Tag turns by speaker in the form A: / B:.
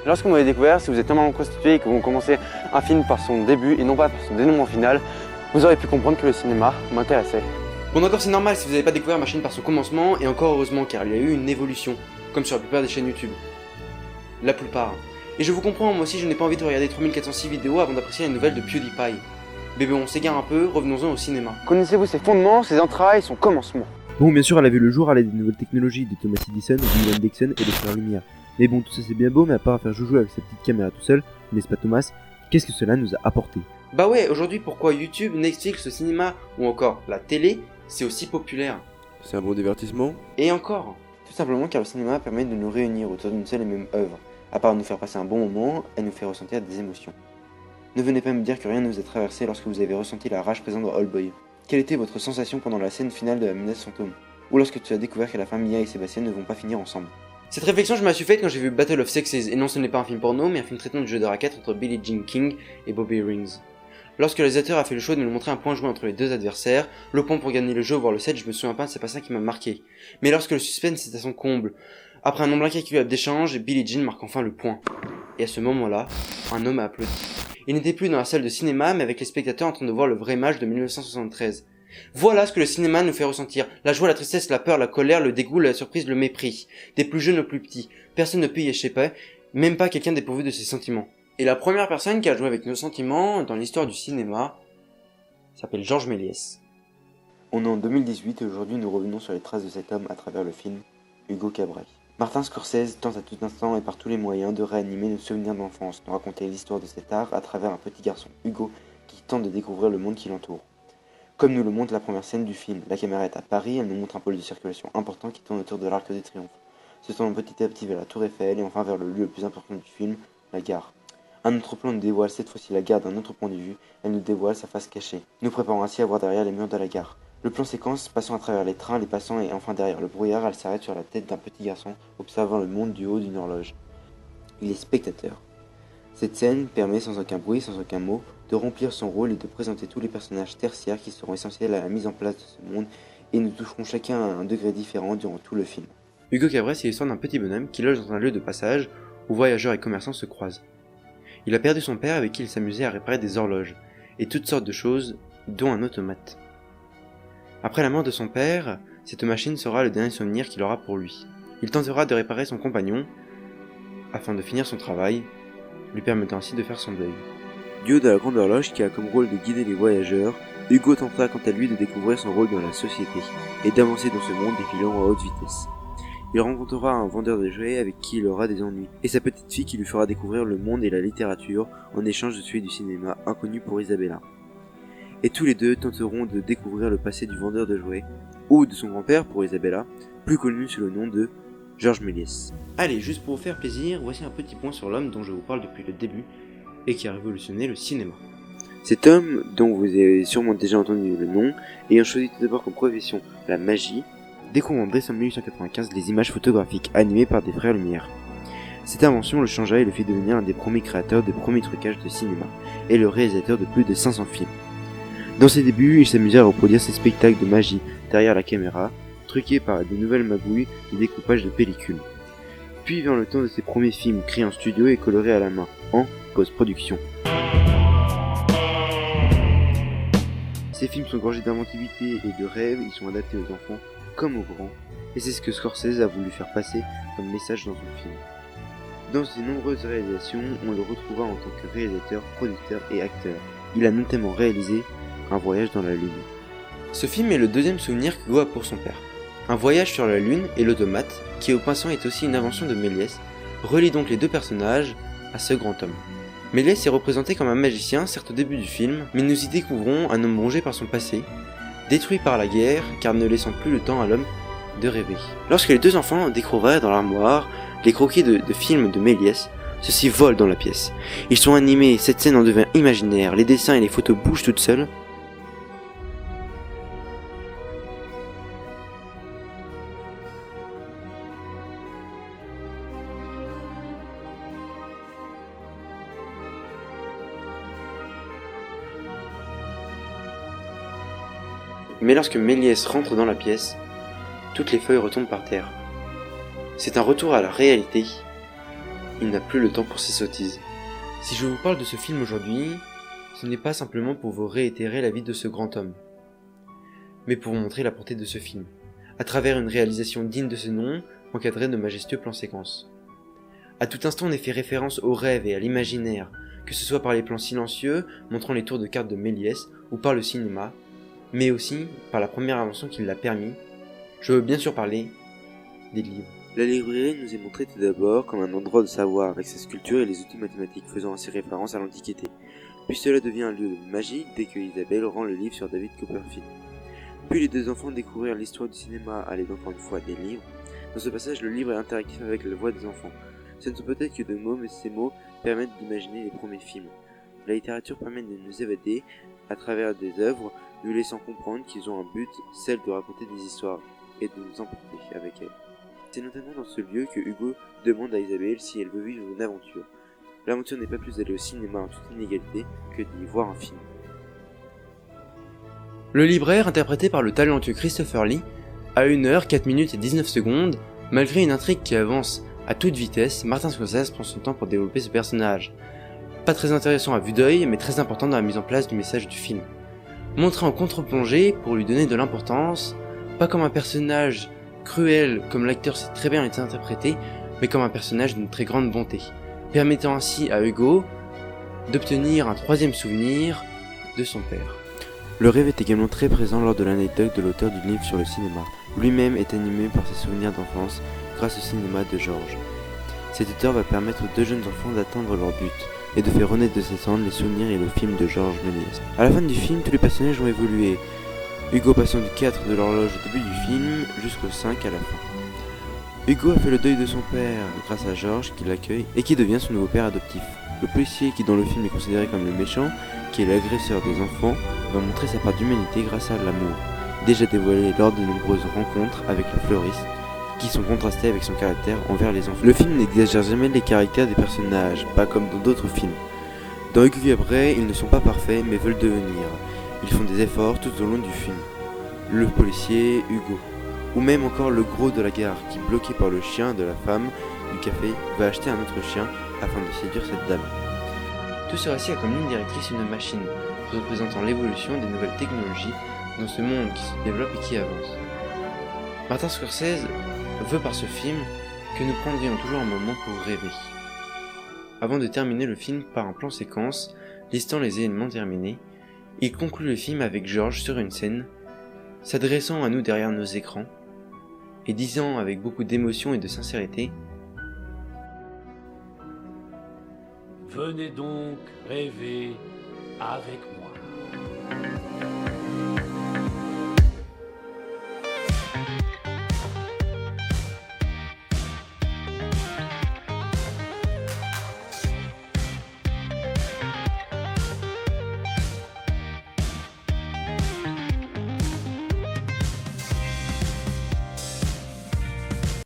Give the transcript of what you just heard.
A: Lorsque vous m'avez découvert, si vous êtes totalement constitué et que vous commencez un film par son début et non pas par son dénouement final, vous aurez pu comprendre que le cinéma m'intéressait.
B: Bon d'accord, c'est normal si vous n'avez pas découvert ma chaîne par son commencement, et encore heureusement car il y a eu une évolution, comme sur la plupart des chaînes YouTube. La plupart. Et je vous comprends, moi aussi je n'ai pas envie de regarder 3406 vidéos avant d'apprécier les nouvelles de PewDiePie. Mais bon, on s'égare un peu, revenons-en au cinéma.
A: Connaissez-vous ses fondements, ses entrailles, son commencement?
C: Bon, bien sûr, elle a vu le jour à l'aide des nouvelles technologies de Thomas Edison, William Dixon et des frères Lumière. Mais bon, tout ça c'est bien beau, mais à part faire joujou avec sa petite caméra tout seul, n'est-ce pas Thomas? Qu'est-ce que cela nous a apporté?
B: Bah ouais, aujourd'hui pourquoi YouTube, Netflix, le cinéma ou encore la télé, c'est aussi populaire?
D: C'est un bon divertissement.
B: Et encore.
A: Tout simplement car le cinéma permet de nous réunir autour d'une seule et même œuvre. À part nous faire passer un bon moment, elle nous fait ressentir des émotions. Ne venez pas me dire que rien ne vous a traversé lorsque vous avez ressenti la rage présente dans Old Boy. Quelle était votre sensation pendant la scène finale de la menace fantôme? Ou lorsque tu as découvert que la femme Mia et Sébastien ne vont pas finir ensemble?
B: Cette réflexion je me la suis faite quand j'ai vu Battle of Sexes, et non ce n'est pas un film porno, mais un film traitant du jeu de raquettes entre Billie Jean King et Bobby Rings. Lorsque le réalisateur a fait le choix de nous montrer un point joué entre les deux adversaires, le point pour gagner le jeu, voire le set, je me souviens pas, c'est pas ça qui m'a marqué. Mais lorsque le suspense est à son comble, après un nombre incalculable d'échanges, Billie Jean marque enfin le point. Et à ce moment-là, un homme a applaudi. Il n'était plus dans la salle de cinéma, mais avec les spectateurs en train de voir le vrai match de 1973. Voilà ce que le cinéma nous fait ressentir. La joie, la tristesse, la peur, la colère, le dégoût, la surprise, le mépris. Des plus jeunes aux plus petits. Personne ne peut y échapper, même pas quelqu'un dépourvu de ses sentiments. Et la première personne qui a joué avec nos sentiments dans l'histoire du cinéma s'appelle Georges Méliès.
A: On est en 2018 et aujourd'hui nous revenons sur les traces de cet homme à travers le film Hugo Cabret. Martin Scorsese tente à tout instant et par tous les moyens de réanimer nos souvenirs d'enfance, de raconter l'histoire de cet art à travers un petit garçon, Hugo, qui tente de découvrir le monde qui l'entoure. Comme nous le montre la première scène du film, la caméra est à Paris, elle nous montre un pôle de circulation important qui tourne autour de l'Arc de Triomphe, se tournant petit à petit vers la Tour Eiffel et enfin vers le lieu le plus important du film, la gare. Un autre plan nous dévoile cette fois-ci la gare d'un autre point de vue, elle nous dévoile sa face cachée, nous préparons ainsi à voir derrière les murs de la gare. Le plan séquence, passant à travers les trains, les passants et enfin derrière le brouillard, elle s'arrête sur la tête d'un petit garçon, observant le monde du haut d'une horloge. Il est spectateur. Cette scène permet sans aucun bruit, sans aucun mot, de remplir son rôle et de présenter tous les personnages tertiaires qui seront essentiels à la mise en place de ce monde, et nous toucherons chacun à un degré différent durant tout le film.
B: Hugo Cabret, c'est l'histoire d'un petit bonhomme qui loge dans un lieu de passage où voyageurs et commerçants se croisent. Il a perdu son père avec qui il s'amusait à réparer des horloges, et toutes sortes de choses, dont un automate. Après la mort de son père, cette machine sera le dernier souvenir qu'il aura pour lui. Il tentera de réparer son compagnon, afin de finir son travail, lui permettant ainsi de faire son deuil.
C: Dieu de la grande horloge qui a comme rôle de guider les voyageurs, Hugo tentera quant à lui de découvrir son rôle dans la société, et d'avancer dans ce monde défilant à haute vitesse. Il rencontrera un vendeur de jouets avec qui il aura des ennuis, et sa petite fille qui lui fera découvrir le monde et la littérature en échange de celui du cinéma inconnu pour Isabella. Et tous les deux tenteront de découvrir le passé du vendeur de jouets, ou de son grand-père pour Isabella, plus connu sous le nom de Georges Méliès.
B: Allez, juste pour vous faire plaisir, voici un petit point sur l'homme dont je vous parle depuis le début, et qui a révolutionné le cinéma.
C: Cet homme, dont vous avez sûrement déjà entendu le nom, ayant choisi tout d'abord comme profession la magie, découvre en décembre 1895 les images photographiques animées par des frères Lumière. Cette invention le changea et le fit devenir un des premiers créateurs des premiers trucages de cinéma, et le réalisateur de plus de 500 films. Dans ses débuts, il s'amusait à reproduire ses spectacles de magie derrière la caméra, truqués par de nouvelles magouilles de découpage de pellicules. Puis vint le temps de ses premiers films créés en studio et colorés à la main, en post-production. Ces films sont gorgés d'inventivité et de rêves, ils sont adaptés aux enfants comme aux grands, et c'est ce que Scorsese a voulu faire passer comme message dans son film. Dans ses nombreuses réalisations, on le retrouvera en tant que réalisateur, producteur et acteur. Il a notamment réalisé Un voyage dans la Lune.
B: Ce film est le deuxième souvenir qu'Hugo a pour son père. Un voyage sur la Lune et l'automate, qui au passant est aussi une invention de Méliès, relie donc les deux personnages à ce grand homme. Méliès est représenté comme un magicien, certes au début du film, mais nous y découvrons un homme rongé par son passé, détruit par la guerre, car ne laissant plus le temps à l'homme de rêver. Lorsque les deux enfants découvrent dans l'armoire les croquis de films de Méliès, ceux-ci volent dans la pièce. Ils sont animés, cette scène en devient imaginaire, les dessins et les photos bougent toutes seules. Mais lorsque Méliès rentre dans la pièce, toutes les feuilles retombent par terre. C'est un retour à la réalité, il n'a plus le temps pour ses sottises. Si je vous parle de ce film aujourd'hui, ce n'est pas simplement pour vous réitérer la vie de ce grand homme, mais pour vous montrer la portée de ce film, à travers une réalisation digne de ce nom, encadrée de majestueux plans séquences. À tout instant, on est fait référence au rêve et à l'imaginaire, que ce soit par les plans silencieux, montrant les tours de cartes de Méliès, ou par le cinéma, mais aussi par la première invention qui l'a permis. Je veux bien sûr parler des livres.
C: La librairie nous est montrée tout d'abord comme un endroit de savoir, avec ses sculptures et les outils mathématiques faisant ainsi référence à l'Antiquité. Puis cela devient un lieu magique dès que Isabelle rend le livre sur David Copperfield. Puis les deux enfants découvrirent l'histoire du cinéma à l'aide encore une fois des livres. Dans ce passage, le livre est interactif avec la voix des enfants. Ce ne sont peut-être que de mots, mais ces mots permettent d'imaginer les premiers films. La littérature permet de nous évader à travers des œuvres, nous laissant comprendre qu'ils ont un but, celle de raconter des histoires et de nous emporter avec elles. C'est notamment dans ce lieu que Hugo demande à Isabelle si elle veut vivre une aventure. L'aventure n'est pas plus d'aller au cinéma en toute inégalité que d'y voir un film.
B: Le libraire, interprété par le talentueux Christopher Lee, a 1 heure, 4 minutes et 19 secondes. Malgré une intrigue qui avance à toute vitesse, Martin Scorsese prend son temps pour développer ce personnage. Pas très intéressant à vue d'œil, mais très important dans la mise en place du message du film. Montré en contre-plongée pour lui donner de l'importance, pas comme un personnage cruel comme l'acteur sait très bien été interprété, mais comme un personnage d'une très grande bonté, permettant ainsi à Hugo d'obtenir un 3e souvenir de son père.
C: Le rêve est également très présent lors de l'anecdote de l'auteur du livre sur le cinéma. Lui-même est animé par ses souvenirs d'enfance grâce au cinéma de Georges. Cet auteur va permettre aux 2 jeunes enfants d'atteindre leur but et de faire renaître de ses cendres les souvenirs et le film de Georges Méliès. À la fin du film, tous les personnages ont évolué. Hugo passant du 4 de l'horloge au début du film jusqu'au 5 à la fin. Hugo a fait le deuil de son père grâce à Georges qui l'accueille et qui devient son nouveau père adoptif. Le policier qui dans le film est considéré comme le méchant, qui est l'agresseur des enfants, va montrer sa part d'humanité grâce à l'amour, déjà dévoilé lors de nombreuses rencontres avec la fleuriste, qui sont contrastées avec son caractère envers les enfants. Le film n'exagère jamais les caractères des personnages, pas comme dans d'autres films. Dans Hugo Cabret, ils ne sont pas parfaits mais veulent devenir. Ils font des efforts tout au long du film. Le policier, Hugo, ou même encore le gros de la gare qui, bloqué par le chien de la femme du café, va acheter un autre chien afin de séduire cette dame.
B: Tout ce récit a comme ligne directrice une machine, représentant l'évolution des nouvelles technologies dans ce monde qui se développe et qui avance. Martin Scorsese veut par ce film que nous prendrions toujours un moment pour rêver. Avant de terminer le film par un plan séquence, listant les événements terminés, il conclut le film avec Georges sur une scène, s'adressant à nous derrière nos écrans, et disant avec beaucoup d'émotion et de sincérité :
D: Venez donc rêver avec moi.